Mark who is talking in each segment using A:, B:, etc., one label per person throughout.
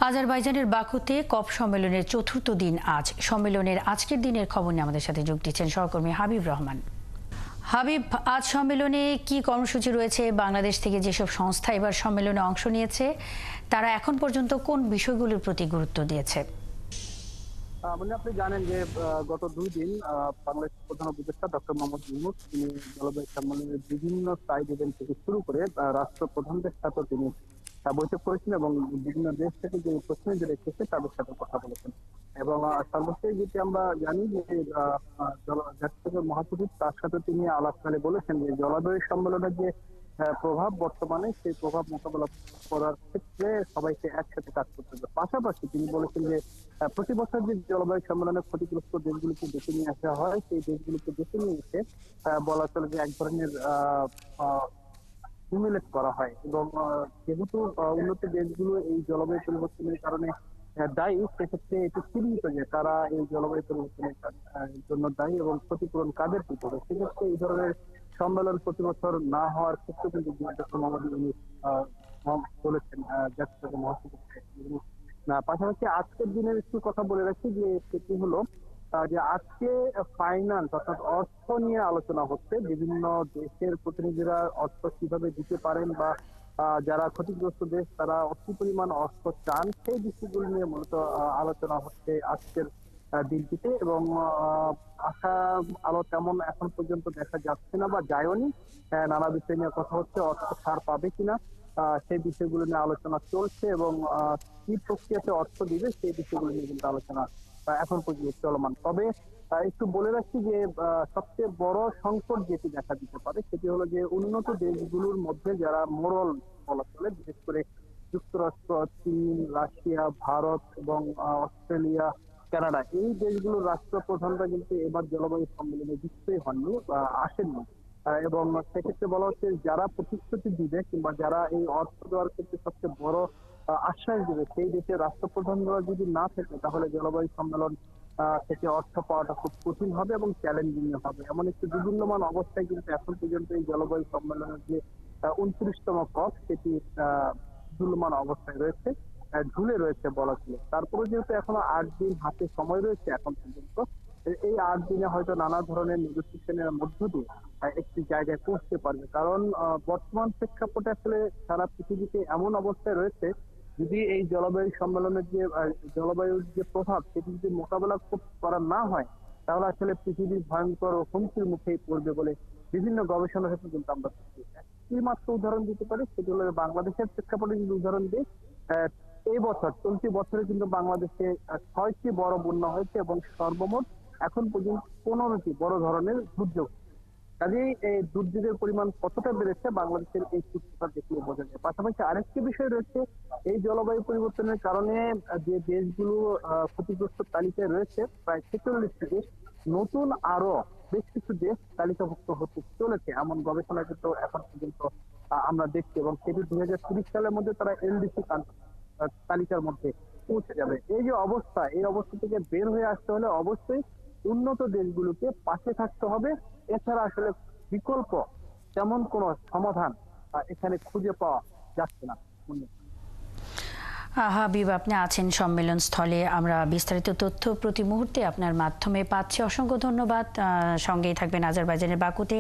A: আজারবাইজানের বাকুতে কপ সম্মেলনের চতুর্থ দিন আজ। সম্মেলনের আজকের দিনের খবর নিয়ে আমাদের সাথে যোগ দিচ্ছেন সহকর্মী হাবিব রহমান। হাবিব, আজ সম্মেলনে কি কর্মসূচি রয়েছে? বাংলাদেশ থেকে যেসব সংস্থা এবার সম্মেলনে অংশ নিয়েছে তারা এখন পর্যন্ত কোন বিষয়গুলোর প্রতি গুরুত্ব দিয়েছে?
B: মানে আপনি জানেন যে গত 2 দিন বাংলাদেশের প্রধান উপদেষ্টা ডক্টর মোহাম্মদ ইউনূস তিনি জলবায়ু সম্মেলনের বিভিন্ন সাইড ইভেন্ট থেকে শুরু করে রাষ্ট্রপ্রধানদের সাথে তিনি বৈঠক করেছেন এবং বিভিন্ন দেশ থেকে যে প্রতিনিধিরা এসেছে তাদের সাথে কথা বলেছেন। এবং সর্বশেষ যেটি আমরা জানি যে জাতিসংঘের মহাসচিব তার সাথে তিনি আলাপকালে বলেছেন যে জলবায়ু সম্মেলনের যে প্রভাব বর্তমানে সেই প্রভাব মোকাবেলা করার ক্ষেত্রে সবাইকে একসাথে কাজ করতে হবে। পাশাপাশি তিনি বলেছেন যে প্রতি বছর যে জলবায়ু সম্মেলনে ক্ষতিগ্রস্ত দেশগুলোকে বেছে নিয়ে আসা হয় সেই দেশগুলোকে বেছে নিয়ে এসে বলা চলে যে এক ধরনের হিউমিলেট করা হয় এবং যেহেতু উন্নত দেশগুলো এই জলবায়ু পরিবর্তনের কারণে দায়ী, সেক্ষেত্রে এটি চিহ্নিত যে তারা এই জলবায়ু পরিবর্তনের জন্য দায়ী এবং ক্ষতিপূরণ কাদের দিতে হবে। সেক্ষেত্রে এই ধরনের সম্মেলন প্রতি বছর না হওয়ার ক্ষেত্রে কিন্তু ডক্টর মোহাম্মদ ইউনূস বলেছেন জাতিসংঘ মহাসচিব। পাশাপাশি আজকের দিনের একটু কথা বলে রাখি যে সেটি হলো যে আজকে ফাইন্যান্স অর্থাৎ অর্থ নিয়ে আলোচনা হচ্ছে। বিভিন্ন দেশের প্রতিনিধিরা অর্থ কিভাবে দিতে পারেন বা যারা ক্ষতিগ্রস্ত দেশ তারা কি পরিমাণ অর্থ চান সেই বিষয়গুলো নিয়ে মূলত আলোচনা হচ্ছে আজকের দিনটিতে। এবং আশা আলো তেমন এখন পর্যন্ত দেখা যাচ্ছে না বা যায়নি। নানা বিষয় নিয়ে কথা হচ্ছে, অর্থ ছাড় পাবে কিনা সেই বিষয়গুলো নিয়ে আলোচনা চলছে এবং কি প্রক্রিয়াতে অর্থ দিবে সেই বিষয়গুলো নিয়ে কিন্তু আলোচনা এখন পর্যন্ত চলমান। তবে একটু বলে রাখছি যে সবচেয়ে বড় সংকট যেটি দেখা দিতে পারে সেটি হলো যে উন্নত দেশগুলোর মধ্যে যারা মোড়ল বলা চলে, বিশেষ করে যুক্তরাষ্ট্র, চীন, রাশিয়া, ভারত এবং অস্ট্রেলিয়া, কানাডা, এই দেশগুলোর রাষ্ট্রপ্রধানরা কিন্তু এবার জলবায়ু সম্মেলনে যুক্তই হননি বা আসেননি। এবং সেক্ষেত্রে বলা হচ্ছে যারা প্রতিশ্রুতি দিবে কিংবা যারা এই অর্থ দেওয়ার ক্ষেত্রে সবচেয়ে বড় আশ্বাস দেবে সেই দেশের রাষ্ট্রপ্রধানরা যদি না থাকে তাহলে জলবায়ু সম্মেলন থেকে অর্থ পাওয়াটা খুব কঠিন হবে এবং চ্যালেঞ্জিং হবে। এমন একটি বিভিন্নমান অবস্থায় কিন্তু এখন পর্যন্ত এই জলবায়ু সম্মেলনের যে 29তম কপ সেটি ঝুলমান অবস্থায় রয়েছে, ঝুলে রয়েছে বলা ছিল। তারপরে যেহেতু এখনো 8 দিন হাতে সময় রয়েছে এখন পর্যন্ত, এই 8 দিনে হয়তো নানা ধরনের নেগোসিয়েশনের মধ্য দিয়ে একটি জায়গায় পৌঁছতে পারবে। কারণ বর্তমান প্রেক্ষাপটে আসলে সারা পৃথিবীতে এমন অবস্থায় রয়েছে, যদি এই জলবায়ু সম্মেলনের যে জলবায়ুর যে প্রভাব সেটি যদি মোকাবেলা করা না হয় তাহলে আসলে পৃথিবী ভয়ঙ্কর হুমকির মুখেই পড়বে বলে বিভিন্ন গবেষণা ক্ষেত্রে কিন্তু আমরা একটি মাত্র উদাহরণ দিতে পারি, সেটি হলো বাংলাদেশের প্রেক্ষাপটে যদি উদাহরণ দিই। এই বছর চলতি বছরে কিন্তু বাংলাদেশে 6টি বড় বন্যা হয়েছে এবং সর্বমোট এখন পর্যন্ত 15টি বড় ধরনের দুর্যোগ। কাজেই এই দুর্যোগের পরিমাণ কতটা বেড়েছে বাংলাদেশের এই চিত্রটা দেখলে বোঝা যায়। পাশাপাশি আরেকটি বিষয় রয়েছে, এই জলবায়ু পরিবর্তনের কারণে যে দেশগুলো ক্ষতিগ্রস্ত তালিকায় রয়েছে প্রায় 46টি দেশ, নতুন আরো বেশ কিছু দেশ তালিকাভুক্ত হতে চলেছে এমন গবেষণা কিন্তু এখন পর্যন্ত আমরা দেখছি এবং সেটি 2030 সালের মধ্যে তারা এলডিসি তালিকার মধ্যে পৌঁছে যাবে। এই যে অবস্থা, এই অবস্থা থেকে বের হয়ে আসতে হলে অবশ্যই উন্নত দেশগুলোকে পাশে থাকতে হবে। এছাড়া আসলে বিকল্প তেমন কোন সমাধান এখানে খুঁজে পাওয়া যাচ্ছে না।
A: হাবিব, আপনি আছেন সম্মেলন স্থলে, আমরা বিস্তারিত তথ্য প্রতি মুহূর্তে আপনার মাধ্যমে পাচ্ছি। অসংখ্য ধন্যবাদ। সঙ্গেই থাকবেন। আজারবাইজানের বাকুতে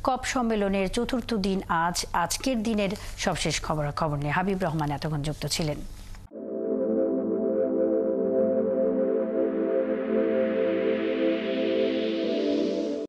A: কপ সম্মেলনের চতুর্থ দিন আজ। আজকের দিনের সবশেষ খবরাখবর নিয়ে হাবিব রহমান এতক্ষণ যুক্ত ছিলেন।